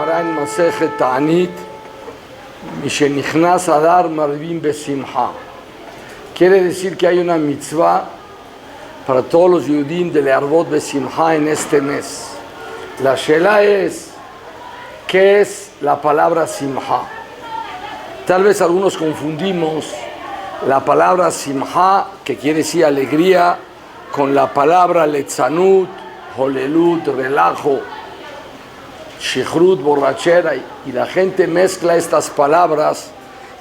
Gemara en Masejet Ta'anit, Mishenichnas Adar Marvim Besimha. Quiere decir que hay una mitzvah para todos los Yudim de Learvot Besimha en este mes. La shela es, ¿qué es la palabra Simha? Tal vez algunos confundimos la palabra Simha, que quiere decir alegría, con la palabra Letzanut, Holelut, relajo, Shichrut, borrachera, y la gente mezcla estas palabras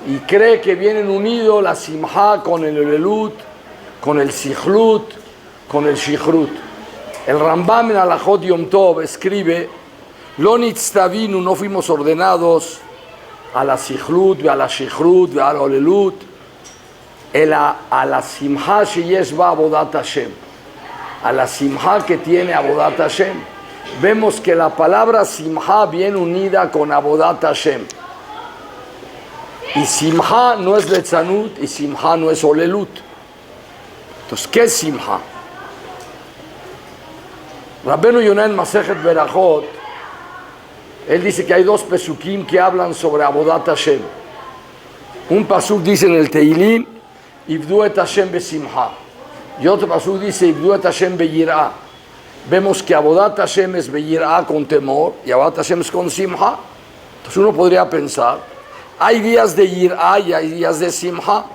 y cree que vienen unidos la Simha con el Holelut, con el Sichlut, con el Shichrut. El Rambam en Alajot Yom Tov escribe: Lo nitztavinu, no fuimos ordenados a la Sichlut, a la Shichrut, a la Holelut, a la Simha sheyesh ba avodat Hashem, a la Simha que tiene avodat Hashem. Vemos que la palabra Simha viene unida con avodat Hashem. Y Simha no es Letzanut y Simha no es Holelut. Entonces, ¿qué es Simha? Rabbeinu Yonah en Masejet Berajot, él dice que hay dos pesukim que hablan sobre avodat Hashem. Un pasuk dice en el Teilim, Ibdu et Hashem besimha. Y otro pasuk dice, Ibdu et Hashem beyirah. Vemos que avodat Hashem es beyirah con temor y avodat Hashem es con simha. Entonces uno podría pensar, hay días de yirah y hay días de simha.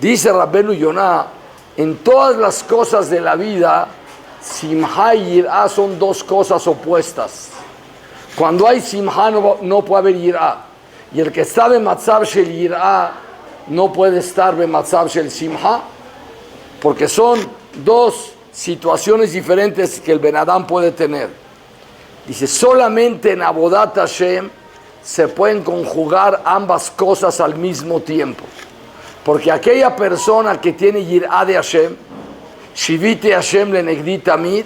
Dice Rabbeinu Yonah, en todas las cosas de la vida, simha y yirah son dos cosas opuestas. Cuando hay simha no puede haber yirah. Y el que está en matzav shel yirah no puede estar en matzav shel simha, porque son dos situaciones diferentes que el Ben Adam puede tener. Dice, solamente en avodat Hashem se pueden conjugar ambas cosas al mismo tiempo. Porque aquella persona que tiene yirah de Hashem, shivite Hashem lenegdi tamid,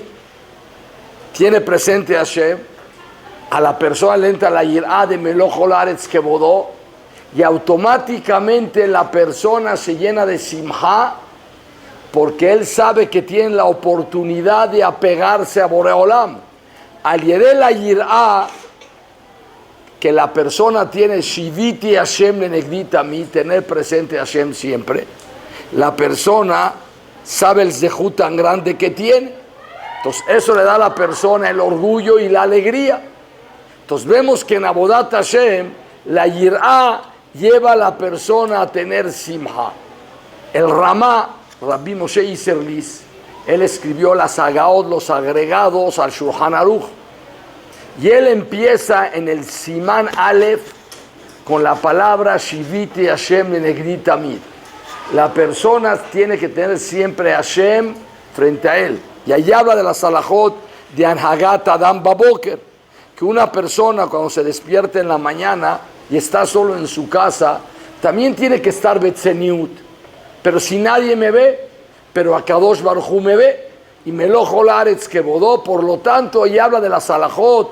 tiene presente Hashem, a la persona le entra la yirah de Meloch Haaretz Kebodó, y automáticamente la persona se llena de simha, porque él sabe que tiene la oportunidad de apegarse a Boreolam. Al yere la yirah, que la persona tiene shiviti Hashem lenegdi tamid, tener presente a Hashem siempre, la persona sabe el zehut tan grande que tiene. Entonces eso le da a la persona el orgullo y la alegría. Entonces vemos que en avodat Hashem la yirah lleva a la persona a tener simha. El Ramá, Rabbi Moshe Iserlis, él escribió las Agaot, los agregados al Shulchan Aruch, y él empieza en el Simán Aleph con la palabra Shiviti Hashem lenegdi tamid. La persona tiene que tener siempre a Hashem frente a él. Y ahí habla de la Salahot de Anhagat Adam Baboker, que una persona cuando se despierta en la mañana y está solo en su casa, también tiene que estar betzeniut. Pero si nadie me ve, pero Akadosh Baruj Hu me ve, y Meloch Haaretz Kebodó, por lo tanto, ahí habla de la Salahot,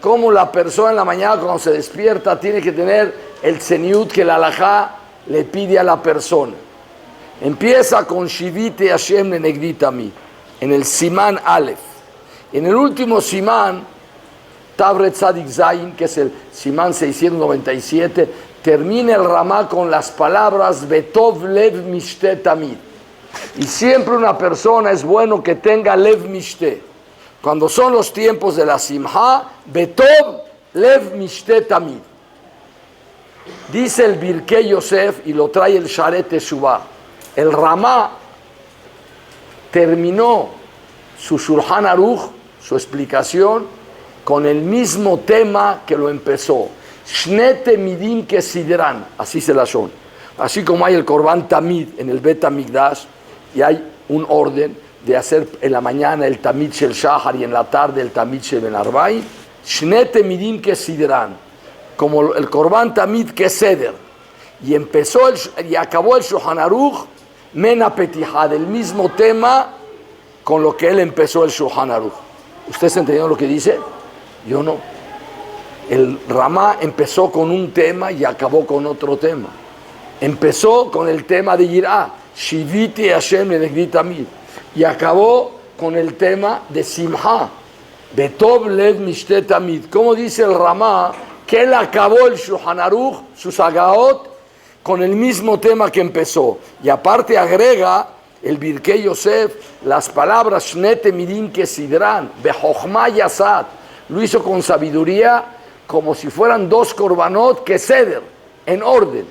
como la persona en la mañana cuando se despierta tiene que tener el tzeniut que la halajá le pide a la persona. Empieza con Shivite Hashem lenegdi tamid, en el Simán Aleph. En el último Simán, Tavret Tzadik Zayin, que es el Simán 697, termina el Ramá con las palabras Betov Lev Mishte Tamid. Y siempre una persona es bueno que tenga Lev Mishte. Cuando son los tiempos de la Simha, Betov Lev Mishte Tamid. Dice el Birkei Yosef, y lo trae el Sharet Teshuvah, el Ramá terminó su Shulchan Aruch, su explicación, con el mismo tema que lo empezó. Shne temidim que sidran, así se la son. Así como hay el Korban Tamid en el Bet HaMikdash, y hay un orden de hacer en la mañana el Tamid Shel Shahar y en la tarde el Tamid Shel Ben Arbaim. Shne temidim que sidran, como el Korban Tamid que seder. Y empezó y acabó el Shulchan Aruch, Mena Petijá, del mismo tema con lo que él empezó el Shulchan Aruch. ¿Ustedes entendieron lo que dice? Yo no. El Ramá empezó con un tema y acabó con otro tema. Empezó con el tema de Yirah, Shiviti Hashem lenegdi tamid, y acabó con el tema de Simha. Betov lev mishte tamid. Como dice el Ramá, que él acabó el Shulchan Aruch, sus Agaot, con el mismo tema que empezó. Y aparte agrega el Birkei Yosef, las palabras Shnete Midim que Sidran, Bejochma Yasat, lo hizo con sabiduría, como si fueran dos korbanot que ceder, en orden.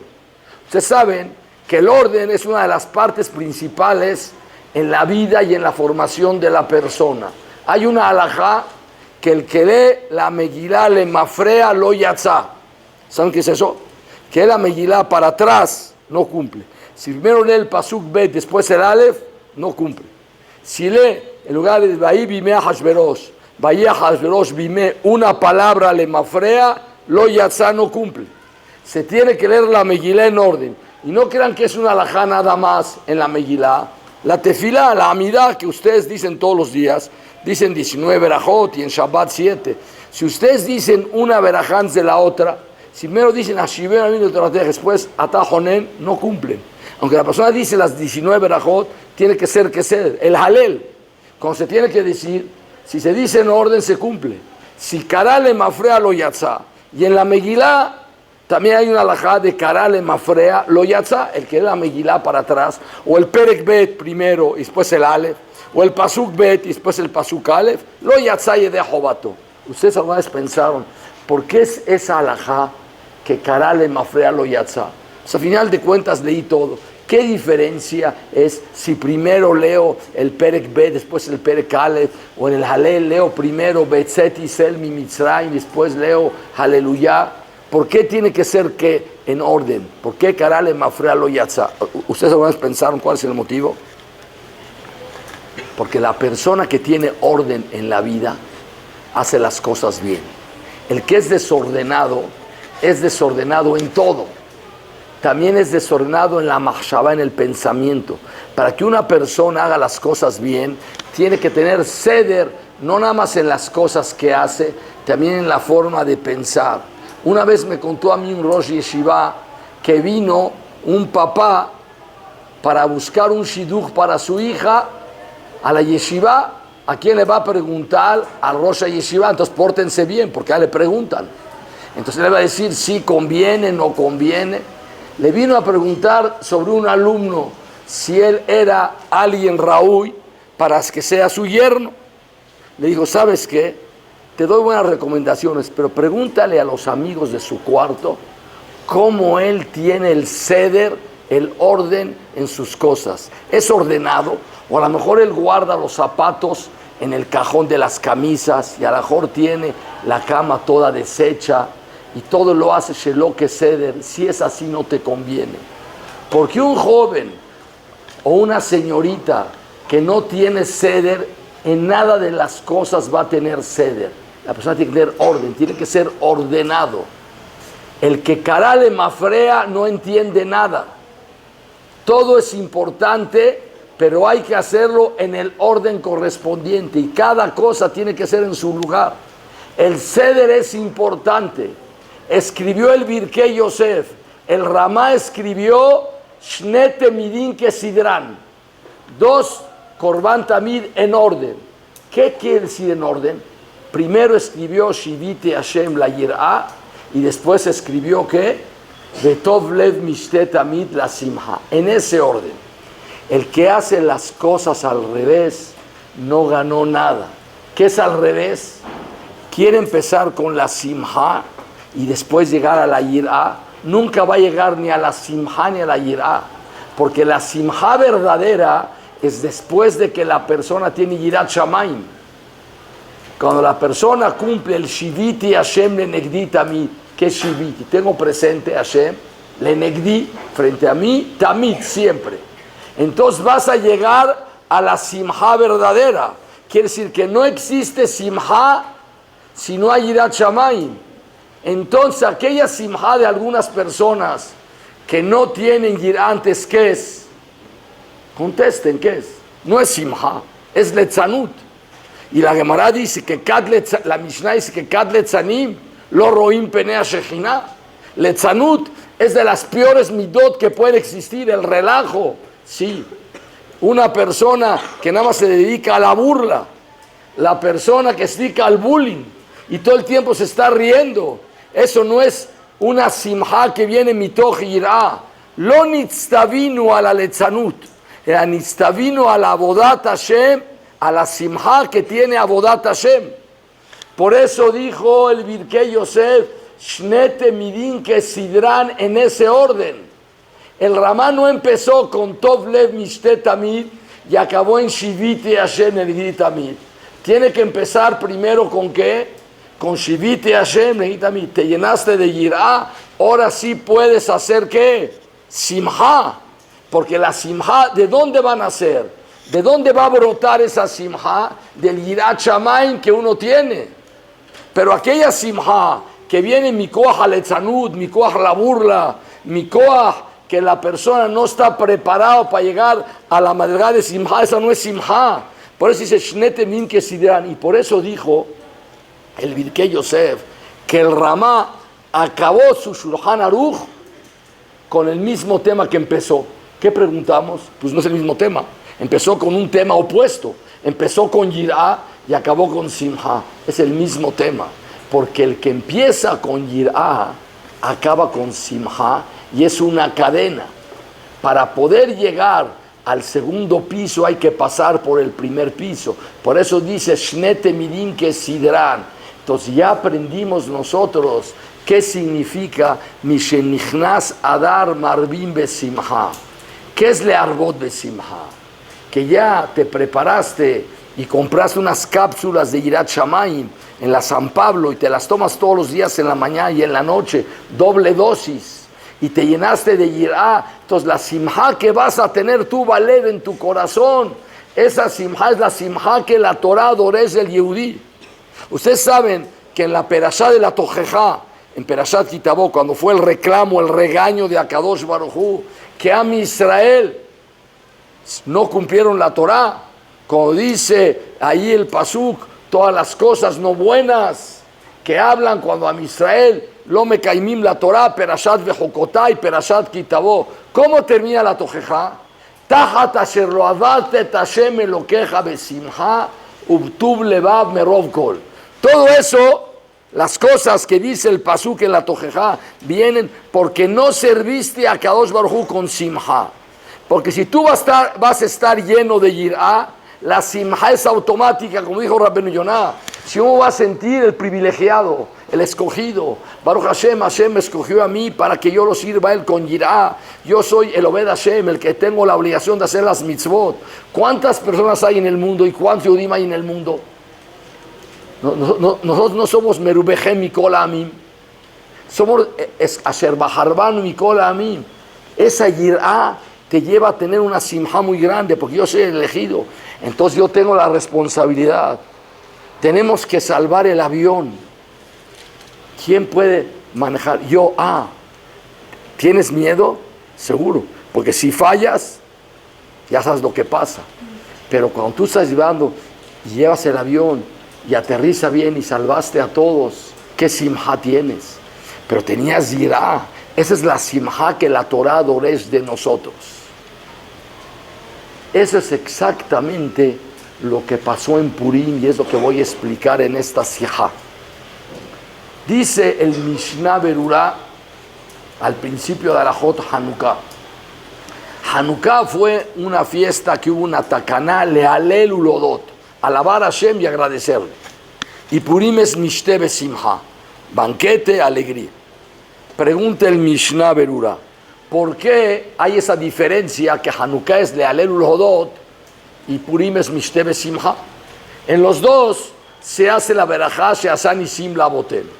Ustedes saben que el orden es una de las partes principales en la vida y en la formación de la persona. Hay una halajá que el que lee la Megilá le mafrea lo yatzá. ¿Saben qué es eso? Que la Megilá para atrás no cumple. Si primero lee el Pasuk Bet, después el Aleph, no cumple. Si lee en lugar de Vaí Bimé Hashverosh, Vaí Hashverosh Bimé, una palabra le mafrea, lo yatzá no cumple. Se tiene que leer la Megilá en orden. Y no crean que es una halajá nada más en la Megilá. La tefilá, la amidá que ustedes dicen todos los días, dicen 19 verajot y en Shabbat 7. Si ustedes dicen una verajá antes de la otra, si primero dicen Hashiver Aminu Toratej, después Atajonen, no cumplen. Aunque la persona dice las 19 verajot, tiene que ser el halel. Cuando se tiene que decir, si se dice en orden, se cumple. Si karale mafrea lo yatzá. Y en la Megilá también hay una halajá de karale mafrea lo yatzá, el que es la Megilá para atrás, o el Perek Bet primero y después el Aleph, o el Pasuk Bet y después el Pasuk Aleph, lo yatzá y de jovato. Ustedes alguna vez pensaron, ¿por qué es esa halajá que karale mafrea lo yatzá? Pues a final de cuentas leí todo. ¿Qué diferencia es si primero leo el Perek Bet, después el Perek Aleph, o en el Halel leo primero Betzet Yisrael mi Mitzrayim, después leo Haleluyá? ¿Por qué tiene que ser que en orden? ¿Por qué karale mafrea lo yatzá? ¿Ustedes alguna vez pensaron cuál es el motivo? Porque la persona que tiene orden en la vida hace las cosas bien. El que es desordenado en todo. También es desordenado en la machshava, en el pensamiento. Para que una persona haga las cosas bien, tiene que tener ceder, no nada más en las cosas que hace, también en la forma de pensar. Una vez me contó a mí un Rosh Yeshiva que vino un papá para buscar un shidduch para su hija a la yeshiva. ¿A quién le va a preguntar? Al Rosh Yeshiva. Entonces pórtense bien, porque a él le preguntan. Entonces le va a decir si conviene, no conviene. Le vino a preguntar sobre un alumno, si él era alguien Raúl para que sea su yerno. Le dijo, ¿sabes qué? Te doy buenas recomendaciones, pero pregúntale a los amigos de su cuarto cómo él tiene el ceder, el orden en sus cosas. ¿Es ordenado? O a lo mejor él guarda los zapatos en el cajón de las camisas y a lo mejor tiene la cama toda deshecha y todo lo hace shelo que ceder. Si es así, no te conviene. Porque un joven o una señorita que no tiene ceder, en nada de las cosas va a tener ceder. La persona tiene que tener orden, tiene que ser ordenado. El que karale mafrea no entiende nada. Todo es importante, pero hay que hacerlo en el orden correspondiente y cada cosa tiene que ser en su lugar. El ceder es importante. Escribió el Birkei Yosef, el Ramá escribió Shnete Midim que Sidran, 2 Korban Tamid en orden. ¿Qué quiere decir en orden? Primero escribió Shivite Hashem la Yirah y después escribió que Betov Lev Mishte Tamid la Simha. En ese orden. El que hace las cosas al revés no ganó nada. ¿Qué es al revés? Quiere empezar con la Simha y después llegar a la Yirah. Nunca va a llegar ni a la Simha ni a la Yirah. Porque la Simha verdadera es después de que la persona tiene Yirat Shamayim. Cuando la persona cumple el Shiviti Hashem le negdi tamid. ¿Qué es Shiviti? Tengo presente Hashem, le negdi frente a mí, tamid, siempre. Entonces vas a llegar a la Simha verdadera. Quiere decir que no existe Simha si no hay Yirat Shamayim. Entonces aquella Simha de algunas personas que no tienen Yirat antes, ¿qué es? Contesten, ¿qué es? No es Simha, es Letzanut. Y la Gemara dice que la Mishnah dice que Kad Letzanim lo roim penea Shejina. Letzanut es de las peores midot que puede existir, el relajo. Sí, una persona que nada más se dedica a la burla, La persona que se dedica al bullying y todo el tiempo se está riendo, eso no es una simha que viene mitoch yirah. Lo nitztavinu a la letzanut, nitztavinu a la avodat Hashem, a la simha que tiene avodat Hashem. Por eso dijo el Birkei Yosef, Shnete midin que sidran en ese orden. El Ramá no empezó con Tov Lev Mishte Tamid y acabó en Shiviti Hashem Negdi Tamid. Tiene que empezar primero con ¿qué? Con Shiviti Hashem Negdi Tamid. Te llenaste de Yirah, ahora sí puedes hacer ¿qué? Simha. Porque la Simha, ¿de dónde van a ser? ¿De dónde va a brotar esa Simha? Del Yirat Shamayim que uno tiene. Pero aquella Simha que viene mikoach aletzanud, mikoach la burla, mikoach que la persona no está preparado para llegar a la madrugada de Simha, esa no es Simha. Por eso dice Shnete min que sidran. Y por eso dijo el Birkei Yosef que el Ramá acabó su Shulchan Aruch con el mismo tema que empezó. ¿Qué preguntamos? Pues no es el mismo tema. Empezó con un tema opuesto. Empezó con Yirah y acabó con Simha. Es el mismo tema. Porque el que empieza con Yirah acaba con Simha y es una cadena. Para poder llegar al segundo piso hay que pasar por el primer piso. Por eso dice Shnete Midim que Sidran. Entonces ya aprendimos nosotros qué significa Mishenichnas Adar Marbim Besimha. ¿Qué es Learbot Besimha? Que ya te preparaste y compraste unas cápsulas de Yirat Shamayim en la San Pablo y te las tomas todos los días en la mañana y en la noche, doble dosis, y te llenaste de Yirah. Entonces la simha que vas a tener tú valer en tu corazón, esa simha es la simha que la Torah adores del Yehudí. Ustedes saben que en la Perashá de la Tojejá, en Perashat Kitabó, cuando fue el reclamo, el regaño de Akadosh Baruj Hu, que a mi Israel no cumplieron la Torah, como dice ahí el pasuk, todas las cosas no buenas que hablan cuando a mi Israel lo me caimim la Torah, Perashat Vejokotai, Perashat Kitabó. ¿Cómo termina la Tojejá? Tajat asher lo adat et Hashem elokeja besimha ubtub levav merov kol. Todo eso, las cosas que dice el pasuk en la Tojejá, vienen porque no serviste a Kadosh Baruj Hu con simha. Porque si tú vas a estar lleno de Yirah, la simha es automática, como dijo Rabbenu Yonah. Si uno va a sentir el privilegiado, el escogido, Baruch Hashem, Hashem me escogió a mí para que yo lo sirva a él con Yirah. Yo soy el Obed Hashem, el que tengo la obligación de hacer las mitzvot. ¿Cuántas personas hay en el mundo y cuántos Yehudim hay en el mundo? Nosotros no somos Merubehem Mikol Amim. Somos Asher Baharbanu Mikol Amim. Esa Yirah te lleva a tener una simha muy grande, porque yo soy el elegido. Entonces yo tengo la responsabilidad. Tenemos que salvar el avión. ¿Quién puede manejar? Yo, ¿tienes miedo? Seguro, porque si fallas, ya sabes lo que pasa. Pero cuando tú estás llevando y llevas el avión y aterriza bien y salvaste a todos, ¿qué simha tienes? Pero tenías yirah. Esa es la simha que la Torah adores de nosotros. Eso es exactamente lo que pasó en Purim y es lo que voy a explicar en esta sijá. Dice el Mishnah Berurah al principio de Arajot Hanukkah. Hanukkah fue una fiesta que hubo una takaná, lealel ulodot, alabar a Hashem y agradecerle. Y Purim es Mishte Besimha, banquete, alegría. Pregunta el Mishnah Berurah, ¿por qué hay esa diferencia que Hanukkah es lealel ulodot y Purim es Mishte Besimha? En los dos se hace la verajá, se hace Nisim la botel.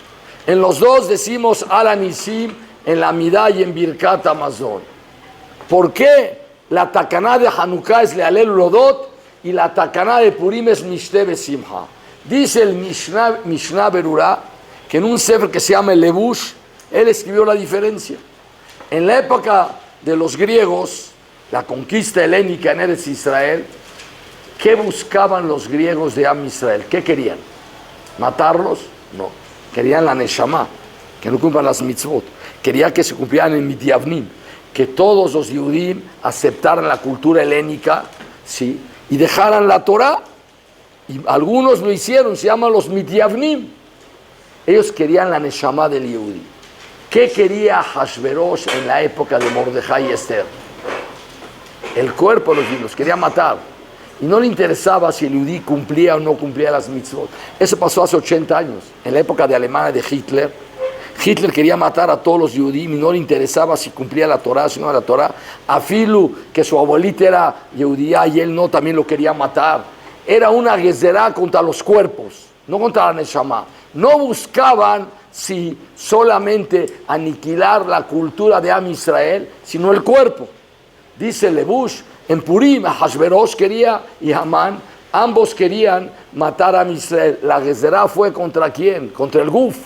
En los dos decimos Ala Nisim en la Midá y en Birkat Hamazon. ¿Por qué la takaná de Hanukkah es lealel ulodot y la takaná de Purim es Mishte Besimha? Dice el Mishnah Berurah que en un sefer que se llama Levush, él escribió la diferencia. En la época de los griegos, la conquista helénica en Eretz Israel, ¿qué buscaban los griegos de Am Israel? ¿Qué querían? ¿Matarlos? No. Querían la Neshama, que no cumplan las mitzvot. Querían que se cumplieran en Midyavnim, que todos los Yehudim aceptaran la cultura helénica, ¿sí? Y dejaran la Torah. Y algunos lo hicieron, se llaman los Mityavnim. Ellos querían la Neshama del Yehudi. ¿Qué quería Hashverosh en la época de Mordejai y Esther? El cuerpo de los judíos, los quería matar. Y no le interesaba si el Yehudi cumplía o no cumplía las mitzvot. Eso pasó hace 80 años, en la época de Alemania de Hitler. Hitler quería matar a todos los Yehudim y no le interesaba si cumplía la Torah, si no era la Torah. A Filu, que su abuelita era Yehudía y él no, también lo quería matar. Era una gezerá contra los cuerpos, no contra la Neshama. No buscaban si solamente aniquilar la cultura de Am Israel, sino el cuerpo. Dice Lebush, en Purim, Hashverosh quería y Hamán, ambos querían matar a Am Israel. La gezerá fue ¿contra quién? Contra el Guf.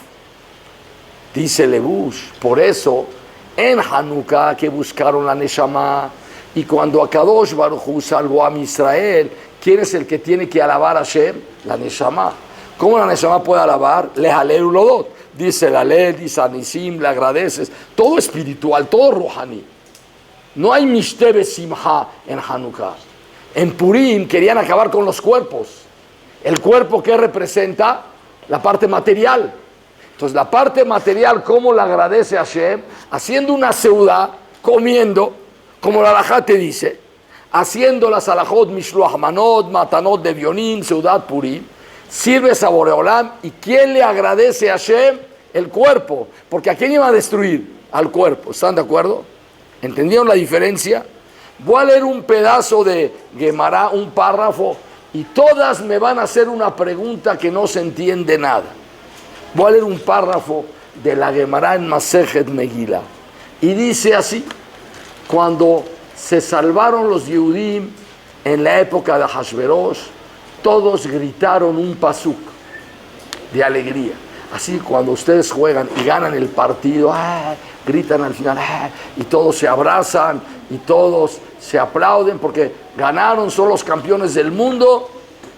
Dice Lebush, por eso en Hanukkah que buscaron la Neshama, y cuando Akadosh Baruj Hu salvó a Israel, ¿quién es el que tiene que alabar a Hashem? La Neshama. ¿Cómo la Neshama puede alabar? Le halelu lodot. Dice la ley, dice Anisim, le agradeces. Todo espiritual, todo ruhani. No hay mishtebe simha en Hanukkah. En Purim querían acabar con los cuerpos. El cuerpo que representa la parte material. Entonces la parte material, ¿cómo le agradece a Hashem? Haciendo una seudá, comiendo, como la halajá te dice, haciendo las alajot mishloach manot, matanot de Bionim, seudat Purim, sirves a Boreolam. ¿Y quién le agradece a Hashem? El cuerpo. Porque ¿a quién iba a destruir? Al cuerpo. ¿Están de acuerdo? ¿Entendieron la diferencia? Voy a leer un pedazo de Gemara, un párrafo, y todas me van a hacer una pregunta que no se entiende nada. Voy a leer un párrafo de la Gemara en Masejet Megillah. Y dice así: cuando se salvaron los Yehudim en la época de Hashverosh, todos gritaron un pasuk de alegría. Así cuando ustedes juegan y ganan el partido, gritan al final, y todos se abrazan y todos se aplauden porque ganaron, son los campeones del mundo.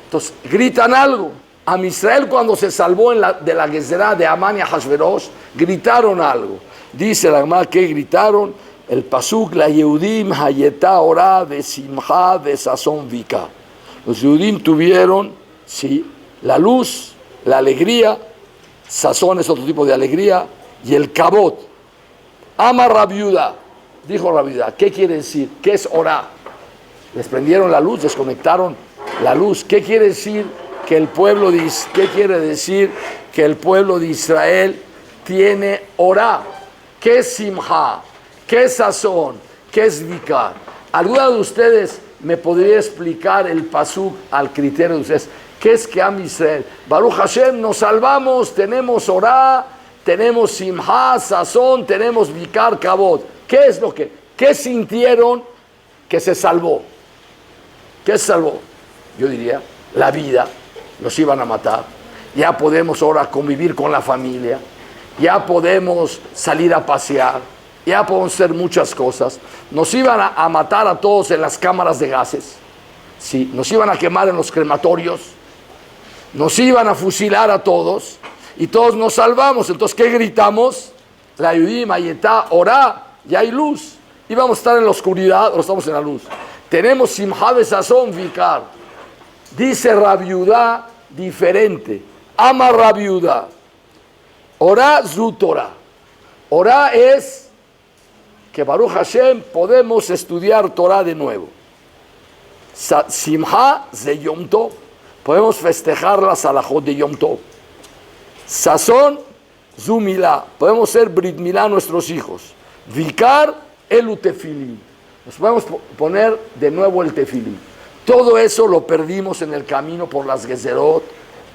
Entonces gritan algo. Am Israel, cuando se salvó de la gezerá de Amán y Hashverosh, gritaron algo. Dice la Gemara que gritaron el pasuk, la Yehudim hayetá orá de simcha de sazón vika. Los Yehudim tuvieron, sí, la luz, la alegría, sazón es otro tipo de alegría, y el kabot. Ama Rabiuda, dijo Rabiuda, ¿qué quiere decir? ¿Qué es orá? Les prendieron la luz, desconectaron la luz. ¿Qué quiere decir? Que el pueblo de, ¿qué quiere decir? Que el pueblo de Israel tiene orá. ¿Qué es simha? ¿Qué es sazón? ¿Qué es vikar? ¿Alguna de ustedes me podría explicar el pasuk al criterio de ustedes? ¿Qué es que Am Israel? Baruch Hashem, nos salvamos, tenemos orá, tenemos simha, sazón, tenemos vikar, kabot. ¿Qué es lo que? ¿Qué sintieron que se salvó? ¿Qué se salvó? Yo diría, la vida. Nos iban a matar. Ya podemos ahora convivir con la familia. Ya podemos salir a pasear. Ya podemos hacer muchas cosas. Nos iban a matar a todos en las cámaras de gases. Sí, nos iban a quemar en los crematorios. Nos iban a fusilar a todos. Y todos nos salvamos. Entonces, ¿qué gritamos? La Yudim, Ayetá, Orá, ya hay luz. Íbamos a estar en la oscuridad, ahora estamos en la luz. Tenemos simha de sazón, vikar. Dice Rabiudá diferente. Ama Rabiudá. Orá zu Torah. Orá es que Baruch Hashem podemos estudiar Torah de nuevo. Simha de Yom Tov. Podemos festejar las alajot de Yom Tov. Sazón zu Milá. Podemos ser Brit Milá a nuestros hijos. Vikar elu tefilín. Nos podemos poner de nuevo el tefilín. Todo eso lo perdimos en el camino por las gezerot,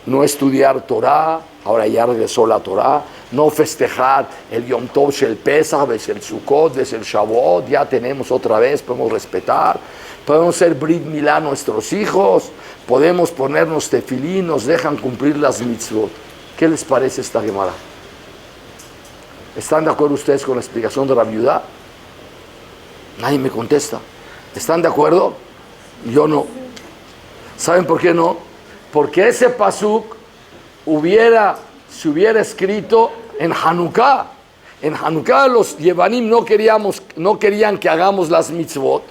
no estudiar Torah, ahora ya regresó la Torah, no festejar el Yom Tov, el Pesach, el Sukkot, el Shavuot, ya tenemos otra vez, podemos respetar, podemos ser Brit Milá a nuestros hijos, podemos ponernos tefilín, nos dejan cumplir las mitzvot. ¿Qué les parece esta Gemara? ¿Están de acuerdo ustedes con la explicación de Rabbi Yudá? Nadie me contesta. ¿Están de acuerdo? Yo no. ¿Saben por qué no? Porque ese pasuk se hubiera escrito en Hanukkah. En Hanukkah los Yevanim no querían que hagamos las mitzvot.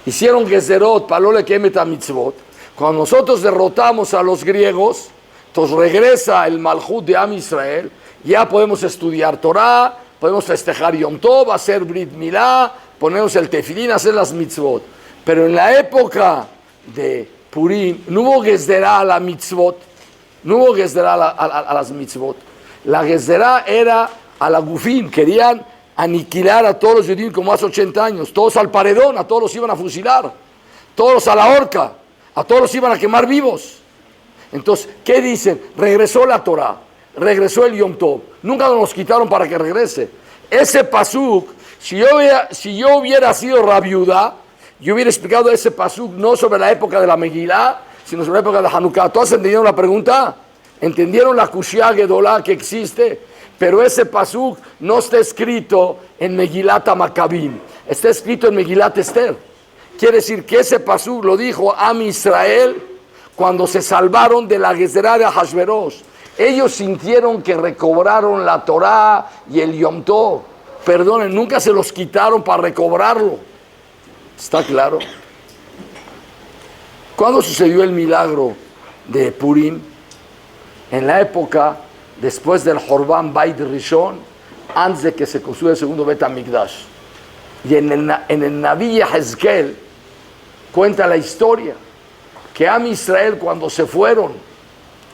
Hicieron gezerot, palole kemet a mitzvot. Cuando nosotros derrotamos a los griegos, entonces regresa el Malhut de Am Israel, ya podemos estudiar Torah, podemos festejar Yom Tov, hacer Brit Milá, ponernos el tefilín, hacer las mitzvot. Pero en la época de Purim no hubo Gezerá a la mitzvot, no hubo Gezerá a las mitzvot. La Gezerá era a la Gufim, querían aniquilar a todos los judíos como hace 80 años, todos al paredón, a todos los iban a fusilar, todos a la horca, a todos los iban a quemar vivos. Entonces, ¿qué dicen? Regresó la Torah, regresó el Yom Tov, nunca nos los quitaron para que regrese. Ese pasuk, si yo hubiera sido Rabiudá, yo hubiera explicado ese pasuk no sobre la época de la Megilá, sino sobre la época de Hanukkah. ¿Todos entendieron la pregunta? ¿Entendieron la Kushia Gedolá que existe? Pero ese pasuk no está escrito en Megilat Maccabim, está escrito en Megilat Esther. Quiere decir que ese pasuk lo dijo Am Israel cuando se salvaron de la Gezerá de Ahashverosh. Ellos sintieron que recobraron la Torah y el Yom Tov. Perdonen, nunca se los quitaron para recobrarlo. ¿Está claro? ¿Cuándo sucedió el milagro de Purim? En la época después del Horban Beit Rishon, antes de que se construya el segundo Bet HaMikdash. Y en el Naví Yehezkel cuenta la historia que Am Israel, cuando se fueron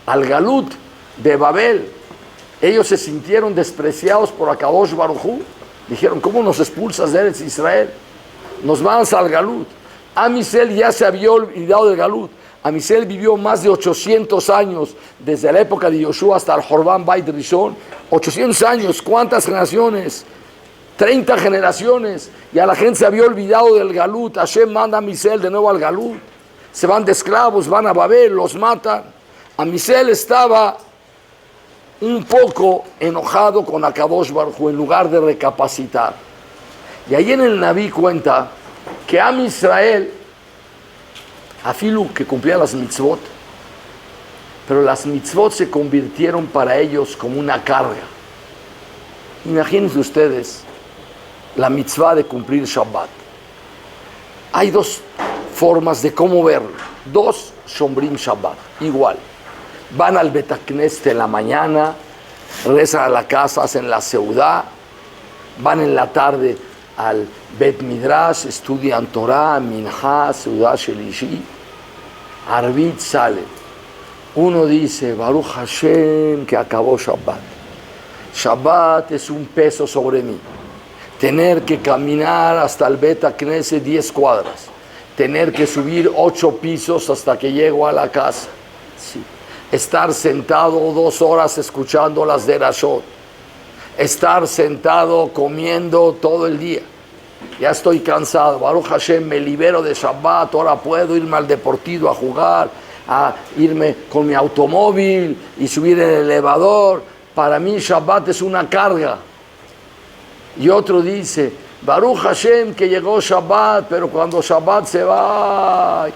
al Galut de Babel, ellos se sintieron despreciados por Akadosh Baruj Hu. Dijeron, ¿cómo nos expulsas de Eretz Israel? Nos vamos al Galut. Am Israel ya se había olvidado del Galut. Am Israel vivió más de 800 años, desde la época de Yoshua hasta el Horban Beit Rishon. 800 años, ¿cuántas generaciones? 30 generaciones. Y a la gente se había olvidado del Galut. Hashem manda a Am Israel de nuevo al Galut. Se van de esclavos, van a Babel, los matan. Am Israel estaba un poco enojado con Akadosh Baruj Hu en lugar de recapacitar. Y ahí en el Naví cuenta que Am Israel, afilu que cumplía las mitzvot, pero las mitzvot se convirtieron para ellos como una carga. Imagínense ustedes la mitzvah de cumplir Shabbat. Hay dos formas de cómo verlo. Dos Shombrim Shabbat, igual. Van al Bet HaKnesset en la mañana, rezan a la casa, hacen la seudá, van en la tarde al Bet Midrash, estudian Torah, Minhá, seudá Shelishi, Arbit sale. Uno dice, Baruch Hashem, que acabó Shabbat. Shabbat es un peso sobre mí. Tener que caminar hasta el Bet HaKnesset 10 cuadras. Tener que subir 8 pisos hasta que llego a la casa. Sí. Estar sentado 2 horas escuchando las derashot. Estar sentado comiendo todo el día. Ya estoy cansado. Baruch Hashem, me libero de Shabbat. Ahora puedo irme al deportivo a jugar, a irme con mi automóvil y subir en el elevador. Para mí Shabbat es una carga. Y otro dice, Baruch Hashem, que llegó Shabbat, pero cuando Shabbat se va,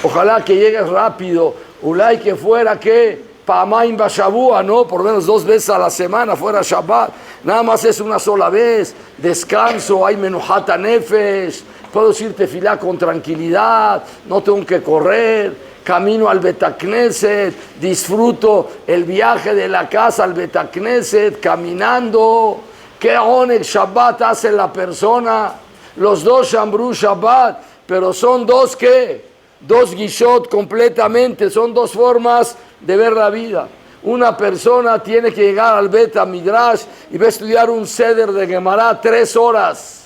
ojalá que llegue rápido. Ulay que fuera que Pamaim Bashabua, no, por lo menos 2 veces a la semana fuera Shabbat. Nada más es una sola vez. Descanso, hay Menuhat HaNefesh, puedo decir tefilá con tranquilidad, no tengo que correr. Camino al Bet HaKnesset, disfruto el viaje de la casa al Bet HaKnesset, caminando. ¿Qué oneg Shabbat hace la persona? Los dos Shambru Shabbat, pero son dos ¿qué? 2 Gishot completamente, son 2 formas de ver la vida. Una persona tiene que llegar al Bet HaMidrash y va a estudiar un Seder de Gemara 3 horas.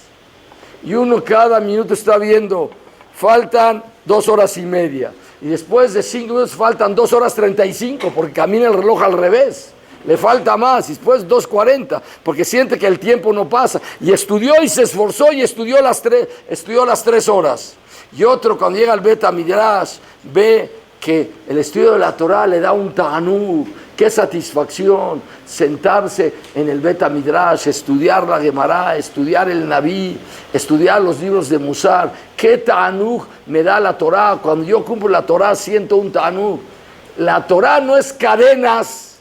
Y uno cada minuto está viendo, faltan 2 horas y media. Y después de 5 minutos faltan 2 horas 35, porque camina el reloj al revés. Le falta más, y después 2:40, porque siente que el tiempo no pasa. Y estudió y se esforzó y estudió las 3 horas. Y otro cuando llega al Bet HaMidrash ve que el estudio de la Torah le da un ta'anug. Qué satisfacción sentarse en el Bet HaMidrash, estudiar la Gemara, estudiar el Naví, estudiar los libros de Musar. Qué ta'anug me da la Torah. Cuando yo cumplo la Torah siento un ta'anug. La Torah no es cadenas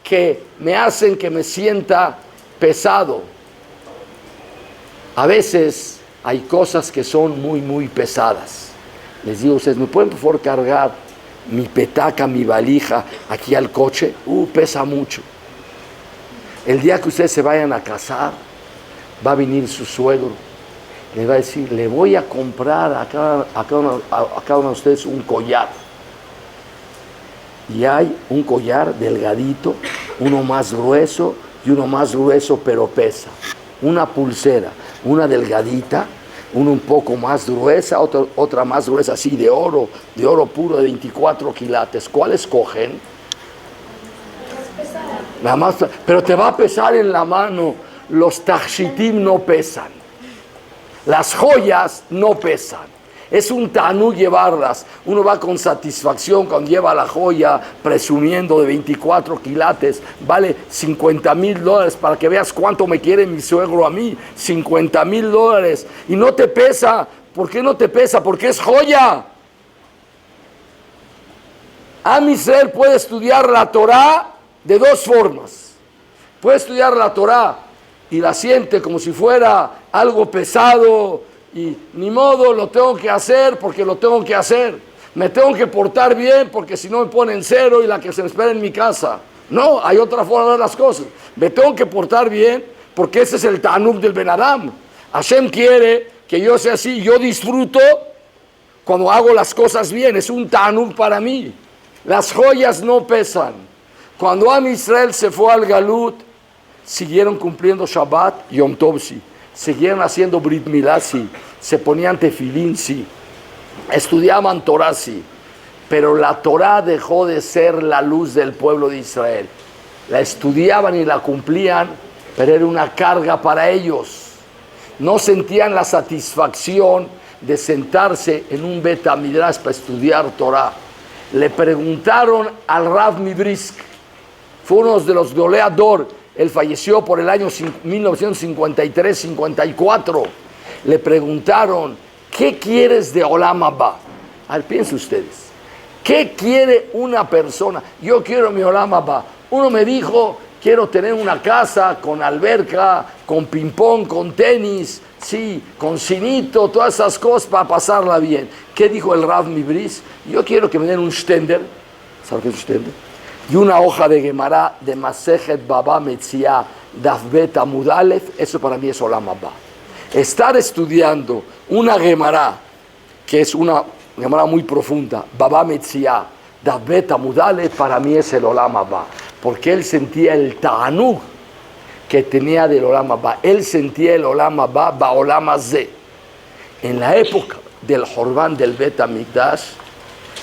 que me hacen que me sienta pesado. A veces hay cosas que son muy, muy pesadas. Les digo, ¿ustedes me pueden por favor cargar mi petaca, mi valija aquí al coche? Pesa mucho. El día que ustedes se vayan a casar, va a venir su suegro. Le va a decir, le voy a comprar a cada uno de ustedes un collar. Y hay un collar delgadito, uno más grueso y uno más grueso pero pesa. Una pulsera, una delgadita, una un poco más gruesa, otra más gruesa, así de oro puro de 24 quilates. ¿Cuál escogen? La más, pero te va a pesar en la mano. Los takshitim no pesan. Las joyas no pesan. Es un tanú llevarlas. Uno va con satisfacción cuando lleva la joya presumiendo de 24 quilates. Vale $50,000 para que veas cuánto me quiere mi suegro a mí. $50,000. Y no te pesa. ¿Por qué no te pesa? Porque es joya. Am Israel puede estudiar la Torah de dos formas. Puede estudiar la Torah y la siente como si fuera algo pesado y ni modo, lo tengo que hacer porque lo tengo que hacer. Me tengo que portar bien porque si no me ponen cero y la que se me espera en mi casa. No, hay otra forma de ver las cosas. Me tengo que portar bien porque ese es el Tanuk del Ben Adam. Hashem quiere que yo sea así. Yo disfruto cuando hago las cosas bien. Es un Tanuk para mí. Las joyas no pesan. Cuando Am Israel se fue al Galut, siguieron cumpliendo Shabbat y Yom Tov, sí. Siguieron haciendo Brit Milá, sí. Se ponían tefilín, sí. Estudiaban Torah, sí. Pero la Torah dejó de ser la luz del pueblo de Israel. La estudiaban y la cumplían, pero era una carga para ellos. No sentían la satisfacción de sentarse en un Bet Midrash para estudiar Torah. Le preguntaron al Rav Mibrisk, fue uno de los Gedolei Hador. Él falleció por el año 1953-54. Le preguntaron, ¿qué quieres de Olam Haba? A ver, piensen ustedes. ¿Qué quiere una persona? Yo quiero mi Olam Haba. Uno me dijo, quiero tener una casa con alberca, con ping-pong, con tenis, sí, con cinito, todas esas cosas para pasarla bien. ¿Qué dijo el Rav Mibrisk? Yo quiero que me den un stender. ¿Sabes qué es un stender? Y una hoja de Gemara de Masejet Baba Metzia Daf Bet Amud Aleph, eso para mí es Olam Haba. Estar estudiando una Gemara, que es una Gemara muy profunda, Baba Metzia Daf Bet Amud Aleph, para mí es el Olam Haba, porque él sentía el ta'anug que tenía del Olam Haba. Él sentía el Olam Haba Ba'olam Hazeh. En la época del Jorban del Bet HaMikdash,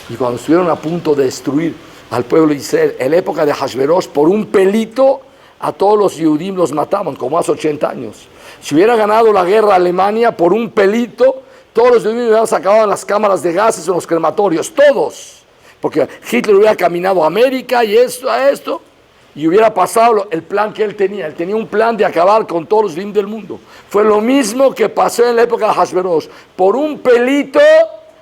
y cuando estuvieron a punto de destruir al pueblo de Israel, en la época de Hashverosh, por un pelito a todos los Yehudim los mataban, como hace 80 años. Si hubiera ganado la guerra Alemania, por un pelito, todos los Yehudim hubieran sacado en las cámaras de gases o en los crematorios, todos. Porque Hitler hubiera caminado a América y esto, y hubiera pasado el plan que él tenía. Él tenía un plan de acabar con todos los Yehudim del mundo. Fue lo mismo que pasó en la época de Hashverosh. Por un pelito,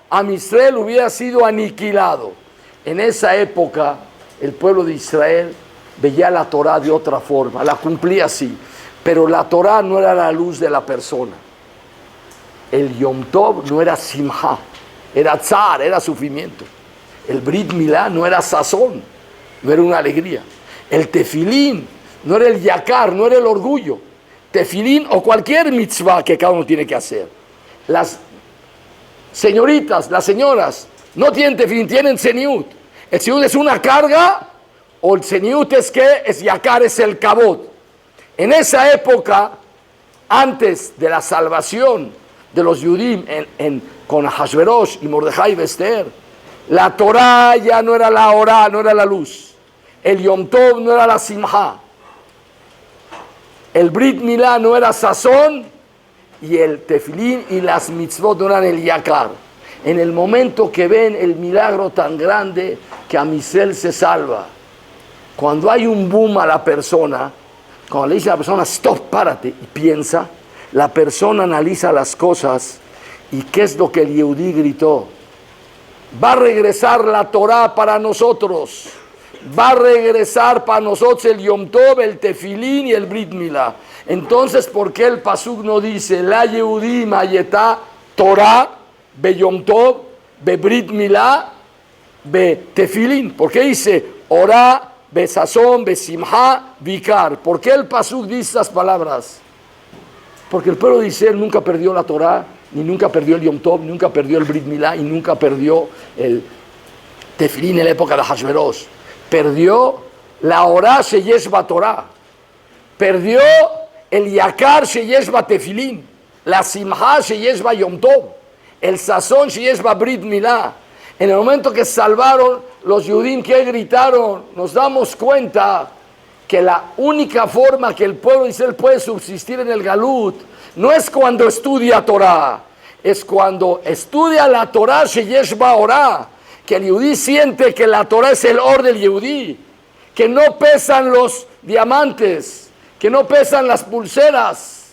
Am Israel hubiera sido aniquilado. En esa época, el pueblo de Israel veía la Torah de otra forma, la cumplía así, pero la Torah no era la luz de la persona. El Yom Tov no era simha, era tzar, era sufrimiento. El Brit Milá no era sazón, no era una alegría. El tefilín no era el yakar, no era el orgullo. Tefilín o cualquier mitzvah que cada uno tiene que hacer. Las señoritas, las señoras, no tienen tefilín, tienen tzeniut. El tzeniut es una carga, o el tzeniut es que es yakar, es el kabod. En esa época, antes de la salvación de los Yudim con Hashverosh y Mordejai y Esther, la Torah ya no era la Orá, no era la luz. El Yom Tov no era la simha. El Brit Milá no era sazón, y el tefilín y las mitzvot no eran el yakar. En el momento que ven el milagro tan grande que Am Israel se salva, cuando hay un boom a la persona, cuando le dice a la persona, stop, párate, y piensa, la persona analiza las cosas, y ¿qué es lo que el Yehudí gritó? Va a regresar la Torah para nosotros, va a regresar para nosotros el Yom Tov, el Tefilín y el Brit Milá. Entonces, ¿por qué el Pasuk no dice, la Yehudí mayetá Torah, be Yom Tov, bebrit milá, betefilín. ¿Por qué dice orá, besazón, besimha, vikar? ¿Por qué el pasuk dice estas palabras? Porque el pueblo de Israel nunca perdió la Torah, ni nunca perdió el Yom Tov, nunca perdió el Brit Milá y nunca perdió el Tefilín en la época de Hashverosh. Perdió la Orá Sheyesh Torah. Perdió el Yakar Sheyesh Tefilín, la Simha Sheyesh Yom Tov, el Sazón Sheyesh Brit Milá. En el momento que salvaron los Yudim, que gritaron, nos damos cuenta que la única forma que el pueblo de Israel puede subsistir en el Galut no es cuando estudia Torah, es cuando estudia la Torah Sheyesh Orá, que el Yehudí siente que la Torah es el or del Yehudí, que no pesan los diamantes, que no pesan las pulseras.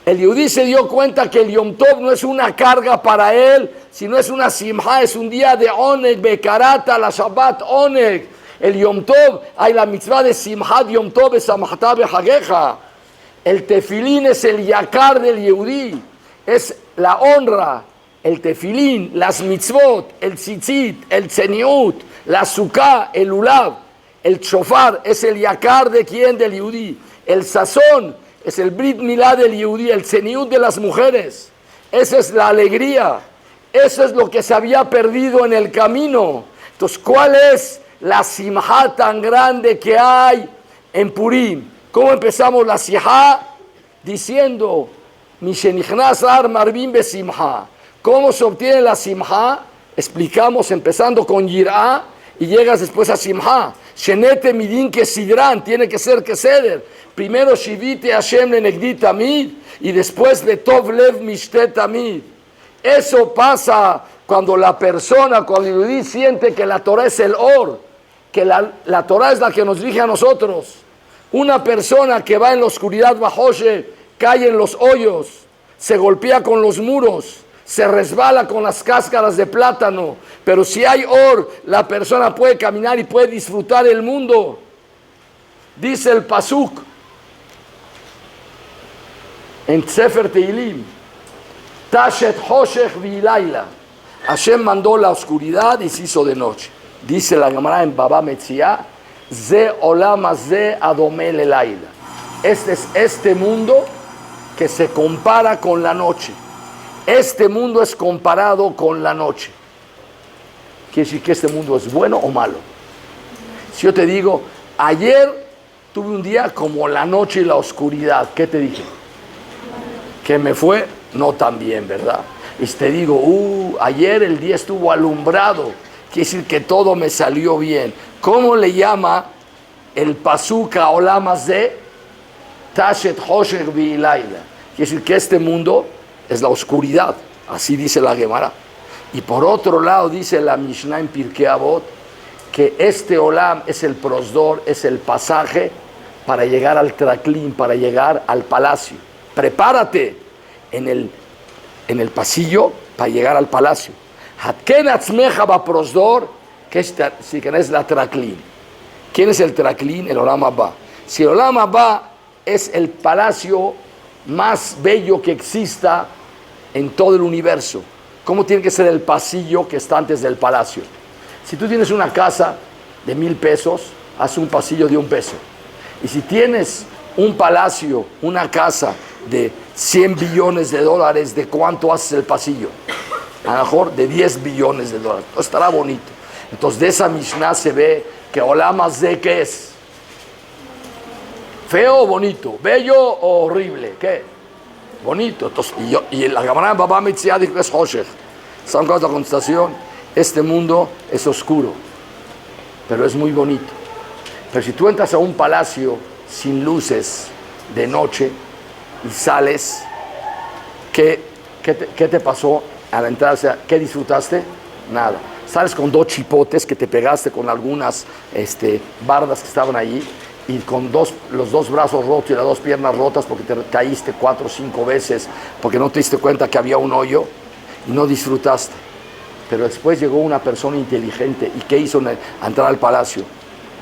El Yehudí se dio cuenta que el Yom Tov no es una carga para él, sino es una simha, es un día de oneg, bekarata, la Shabbat oneg. El Yom Tov, hay la mitzvah de simhat Yom Tov, besamachta behageja. El tefilín es el yakar del Yehudí, es la honra. El tefilín, las mitzvot, el tzitzit, el tzeniut, la sukkah, el ulav, el shofar, es el yakar de quién, del Yehudí. El sazón es el brit milá del Yehudí, el tzeniut de las mujeres. Esa es la alegría. Eso es lo que se había perdido en el camino. Entonces, ¿cuál es la simha tan grande que hay en Purim? ¿Cómo empezamos la simha? Diciendo, Mishenichnas ar marvim besimha. ¿Cómo se obtiene la simha? Explicamos empezando con yirá y llegas después a simha. Shenete midin que sidran, tiene que ser que ceder. Primero shivite Hashem lenegdi tamid y después letov lev mishte tamid. Eso pasa cuando la persona, cuando el Yehudí siente que la Torah es el or, que la Torah es la que nos dirige a nosotros. Una persona que va en la oscuridad bajoshe, cae en los hoyos, se golpea con los muros, se resbala con las cáscaras de plátano, pero si hay or, la persona puede caminar y puede disfrutar el mundo. Dice el pasuk en Sefer Teilim, Tashet Hoshech Vilayla. Hashem mandó la oscuridad y se hizo de noche. Dice la Gemara en Baba Metzia, Ze Olam Ze Adome Lelayla. Este es este mundo que se compara con la noche. Este mundo es comparado con la noche. Quiere decir que este mundo es bueno o malo. Si yo te digo, ayer tuve un día como la noche y la oscuridad, ¿qué te dije? Que me fue no tan bien, ¿verdad? Y te digo, ayer el día estuvo alumbrado, quiere decir que todo me salió bien. ¿Cómo le llama el pasuk Olam Hazeh? Tashet Hoshech Vilayla. Quiere decir que este mundo es la oscuridad, así dice la Gemara. Y por otro lado dice la Mishnah en Pirkei Avot que este Olam es el prosdor, es el pasaje para llegar al Traklin, para llegar al palacio. Prepárate en el pasillo para llegar al palacio. Hatken atzmecha ba prosdor, que es la Traklin. ¿Quién es el Traklin? El Olam Haba. Si el Olam Haba es el palacio más bello que exista en todo el universo, ¿cómo tiene que ser el pasillo que está antes del palacio? Si tú tienes una casa de 1,000 pesos, haz un pasillo de 1 peso. Y si tienes un palacio, una casa de 100 billones de dólares, ¿de cuánto haces el pasillo? A lo mejor de 10 billones de dólares. Entonces estará bonito. Entonces de esa Mishnah se ve que Olam Hazeh, ¿qué es? ¿Feo o bonito? ¿Bello o horrible? ¿Qué? Bonito. Entonces, y la Gemara en Baba Metzia dijo que es Hoshech. ¿Saben cuál es la contestación? Este mundo es oscuro, pero es muy bonito. Pero si tú entras a un palacio sin luces de noche y sales, ¿qué te pasó a la entrada? O sea, ¿qué disfrutaste? Nada. Sales con 2 chipotes que te pegaste con algunas bardas que estaban allí, y con los 2 brazos rotos y las 2 piernas rotas porque te caíste 4 o 5 veces porque no te diste cuenta que había un hoyo y no disfrutaste. Pero después llegó una persona inteligente y ¿qué hizo al entrar al palacio?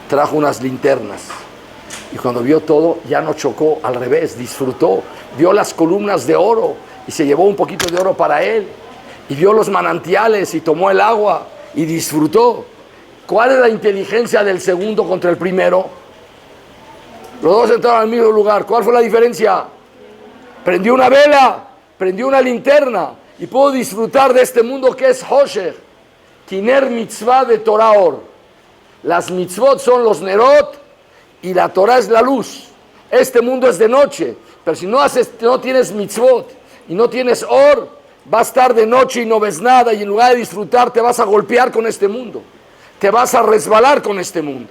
Trajo unas linternas y cuando vio todo ya no chocó, al revés, disfrutó, vio las columnas de oro y se llevó un poquito de oro para él y vio los manantiales y tomó el agua y disfrutó. ¿Cuál es la inteligencia del segundo contra el primero? Los dos entraron al mismo lugar. ¿Cuál fue la diferencia? Prendió una vela, prendió una linterna y pudo disfrutar de este mundo que es Hoshech. Kiner mitzvah de Torah or. Las mitzvot son los nerot y la Torah es la luz. Este mundo es de noche, pero si no tienes mitzvot y no tienes or, va a estar de noche y no ves nada, y en lugar de disfrutar te vas a golpear con este mundo, te vas a resbalar con este mundo.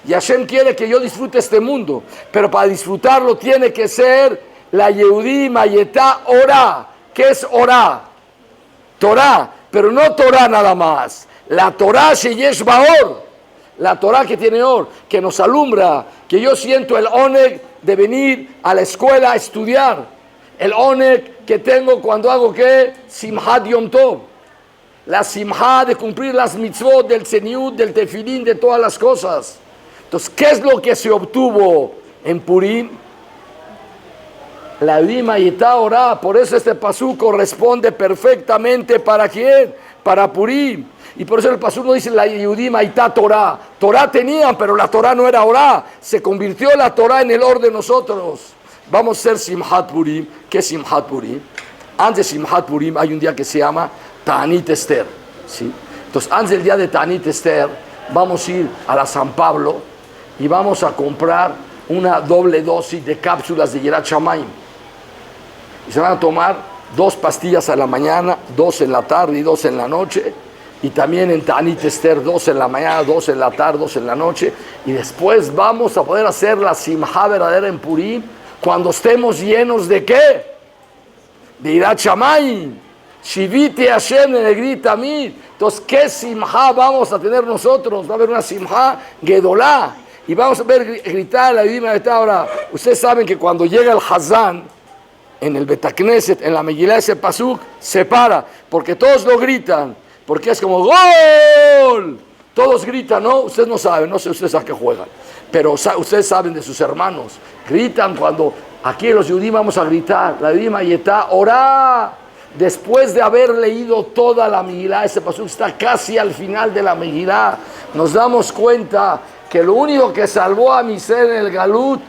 Y Hashem quiere que yo disfrute este mundo, pero para disfrutarlo tiene que ser la Yehudí Mayetá Orá. ¿Qué es Orá? Torah, pero no Torah nada más, la Torah Sheyesh Baor, la Torah que tiene or, que nos alumbra, que yo siento el oneg de venir a la escuela a estudiar, el oneg que tengo cuando hago ¿qué? Simhat Yom Tov, la simha de cumplir las mitzvot del Tzeniut, del Tefilín, de todas las cosas. Entonces, ¿qué es lo que se obtuvo en Purim? La Yehudí Mayetá Orá. Por eso este pasú corresponde perfectamente ¿para quién? Para Purim. Y por eso el pasú no dice la Yehudí Mayetá Torá. Torá tenían, pero la Torá no era Orá. Se convirtió la Torá en el or de nosotros. Vamos a hacer Simhat Purim. ¿Qué es Simhat Purim? Antes de Simhat Purim hay un día que se llama Ta'anit Esther, ¿sí? Entonces, antes del día de Ta'anit Esther, vamos a ir a la San Pablo y vamos a comprar una doble dosis de cápsulas de Yerat Shamayim. Y se van a tomar 2 pastillas a la mañana, 2 en la tarde y 2 en la noche. Y también en Ta'anit Esther, 2 en la mañana, 2 en la tarde, 2 en la noche. Y después vamos a poder hacer la simha verdadera en Purim cuando estemos llenos de ¿qué? De Yerat Shamayim. Shiviti Hashem Negri Tamid. Entonces, ¿qué simha vamos a tener nosotros? Va a haber una simha Gedolá. Y vamos a ver gritar la Yehudí Mayetá Orá. Ustedes saben que cuando llega el Hazán en el Betakneset, en la Megilá, ese pasuk se para, porque todos lo gritan, porque es como ¡Gol! Todos gritan, ¿no? Ustedes no saben, no sé ustedes a qué juegan, pero ustedes saben de sus hermanos. Gritan cuando aquí los Yehudí vamos a gritar, la Yehudí Mayetá Orá. Después de haber leído toda la Megilá, ese pasuk está casi al final de la Megilá, nos damos cuenta que lo único que salvó a mi ser en el Galut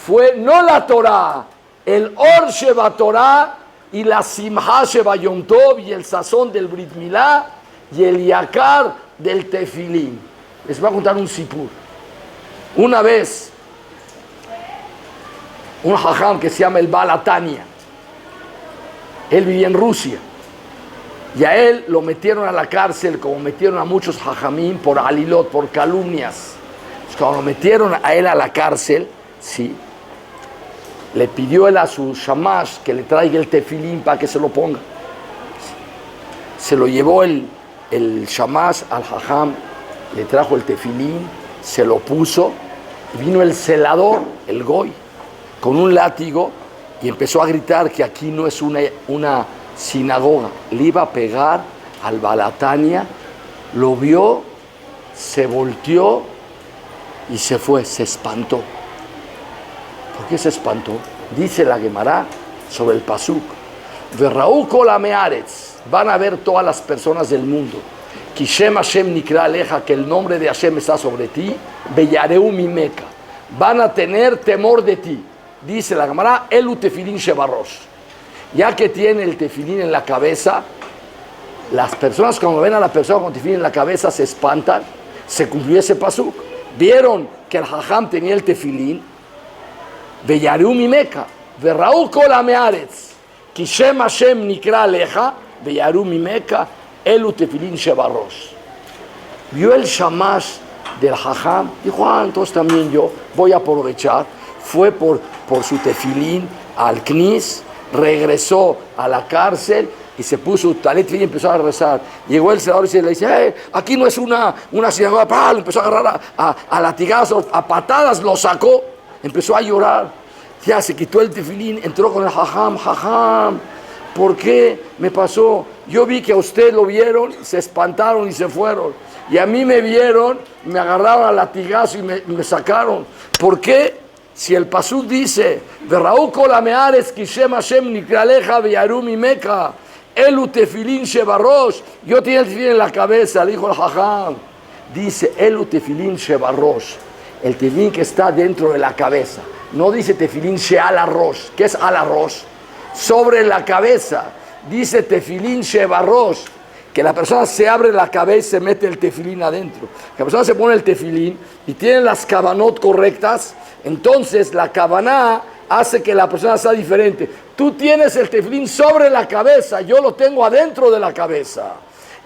fue no la Torah, el Or Sheba Torah y la Simha Sheba Yom Tov y el sazón del Brit Milá y el Yakar del Tefilín. Les voy a contar un sipur. Una vez, un jajam que se llama el Balatania, él vivía en Rusia y a él lo metieron a la cárcel como metieron a muchos jajamín por alilot, por calumnias. Cuando lo metieron a él a la cárcel, sí, le pidió él a su shamash que le traiga el tefilín para que se lo ponga. Se lo llevó el shamash al jajam, le trajo el tefilín, se lo puso, y vino el celador, el goy, con un látigo y empezó a gritar que aquí no es una sinagoga. Le iba a pegar al Balatania, lo vio, se volteó y se fue, se espantó. ¿Por qué se espantó? Dice la Gemara sobre el pasuk: Verraú kol haaretz, van a ver todas las personas del mundo, Kishem Hashem nikra aleja, que el nombre de Hashem está sobre ti, Beyareu mimeka, van a tener temor de ti. Dice la Gemara, Elu tefilín shebarosh, ya que tiene el tefilín en la cabeza, las personas cuando ven a la persona con tefilín en la cabeza se espantan. Se cumplió ese pasuk. Vieron que el jajam tenía el tefilín, Beyareu mimeka, Verraú kol haaretz, Kishem Hashem nikra aleja, Beyareu mimeka, Elu tefilín shebarosh. Vio el shamash del jajam, dijo, entonces también yo voy a aprovechar. Fue por su tefilín al Knis, regresó a la cárcel y se puso talet y empezó a rezar. Llegó el senador y le dice, aquí no es una sinagoga. Lo empezó a agarrar a latigazos, a patadas, lo sacó, empezó a llorar. Ya se quitó el tefilín, entró con el jajam, ¿por qué me pasó? Yo vi que a usted lo vieron, se espantaron y se fueron. Y a mí me vieron, me agarraron a latigazo y me sacaron. ¿Por qué? Si el pasuk dice, Verraú kol haaretz, Kishem Hashem nikra aleja, Beyareu mimeka, Elu tefilín shebarrosh. Yo tenía el tefilín en la cabeza, le dijo el jajam. Dice, Elu tefilín shebarrosh. El tefilín que está dentro de la cabeza. No dice tefilín she'al arrosh. ¿Qué es al arrosh? Sobre la cabeza. Dice tefilín shebarrosh. Que la persona se abre la cabeza y se mete el tefilín adentro. Que la persona se pone el tefilín y tiene las kavanot correctas. Entonces la kavaná hace que la persona sea diferente. Tú tienes el tefilín sobre la cabeza, yo lo tengo adentro de la cabeza.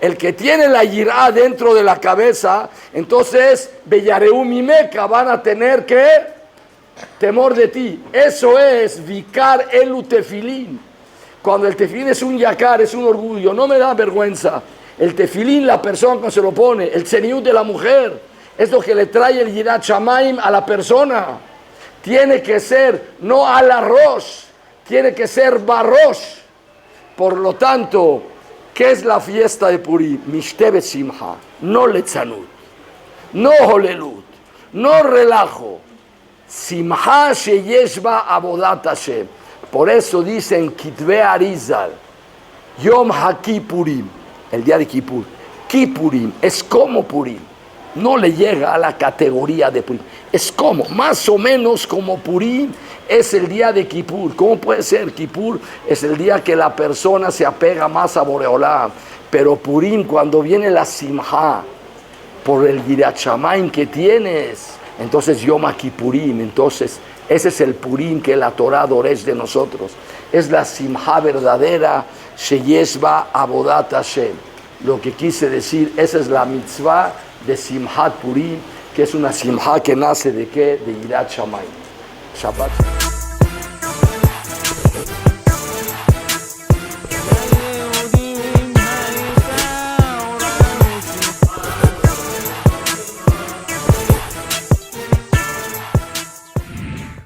El que tiene la yirá dentro de la cabeza, entonces Beyareum y Meca van a tener que temor de ti. Eso es vikar elu tefilín. Cuando el tefilín es un yakar, es un orgullo, no me da vergüenza. El tefilín, la persona cuando se lo pone, el tzeniut de la mujer, es lo que le trae el yirat shamaim a la persona. Tiene que ser no al arroz, tiene que ser barrosh. Por lo tanto, ¿qué es la fiesta de Purim? Mishtebe simha, no letzanut, no holelut, no relajo. Simha sheyeshba abodat Hashem. Por eso dicen Kitve Arizal, Yom HaKippurim, el día de Kippur. Kippurim es como Purim. No le llega a la categoría de Purim. Es como, más o menos como Purim es el día de Kippur. ¿Cómo puede ser? Kippur es el día que la persona se apega más a Boreolá. Pero Purim, cuando viene la Simha, por el Yirat Shamayim que tienes, entonces Yom HaKippurim, entonces ese es el Purim que la Torah doresh de nosotros. Es la Simha verdadera, Sheyeshba Abodat Hashem. Lo que quise decir, esa es la mitzvah de Simhat Purim, que es una Simha que nace de ¿qué? De Yirat Shamayim. Shabbat.